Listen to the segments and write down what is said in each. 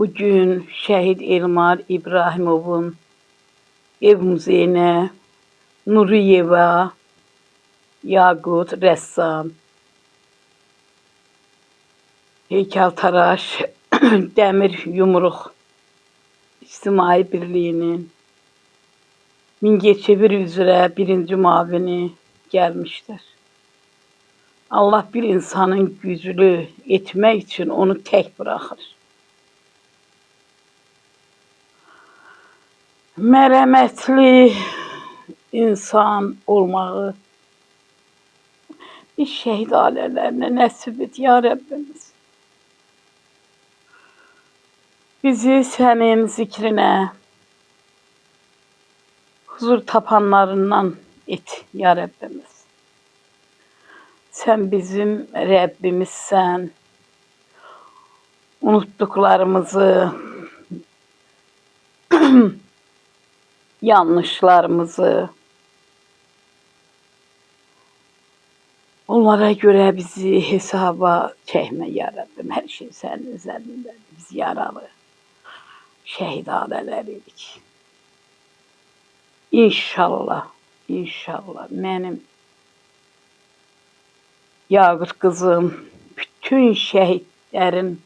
Bugün şehit Elmar İbrahimov'un ev muzeyine Nuriyeva, Yaqut rəssam, heykeltaraş, Dəmir Yumruq İctimai Birliği'nin Mingəçevir üzrə birinci müavini gelmiştir. Allah bir insanın güclü etmek için onu tek bırakır. Merhametli insan olmağı bir şehit ailelerine nəsib et ya Rabbimiz. Bizi senin zikrine, huzur tapanlarından et ya Rabbimiz. Sen bizim Rabbimizsen, unuttuklarımızı, yanlışlarımızı, onlara göre bizi hesaba çekme ya Rabbim. Her şey senin üzerinde. Biz yaralı şehit aileleriydik. İnşallah, inşallah benim Yaqut kızım bütün şehitlerin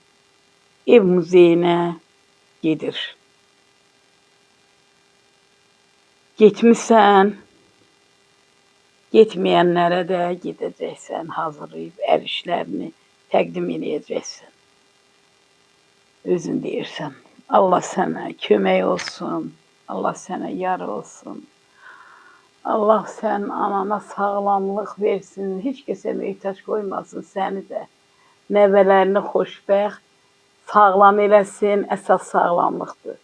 ev muzeyine gelir. Gitmişsen, gitmeyenlere de gideceksen, hazırlayıp el işlerini təqdim edeceksin. Özün deyirsən, Allah sana kömək olsun, Allah sana yar olsun. Allah sen anana sağlamlıq versin, hiç kəsə möhtaç qoymasın səni də. Nəvələrini xoşbəxt, sağlam eləsin, əsas sağlamlıqdır.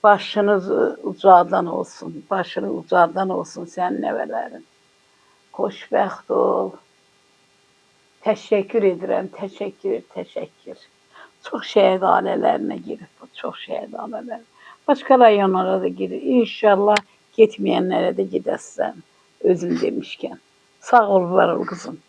Başınız ucadan olsun, başını ucadan olsun sənin nəvələrin. Xoşbəxt ol. Təşəkkür edirəm, təşəkkür. Çox şəhid ailələrinə girib bu, çox şəhid ailələr. Başqa rayonlara da girir. İnşallah getməyənlərə də gedəsən, özün demişkən. Sağ ol, var ol qızım.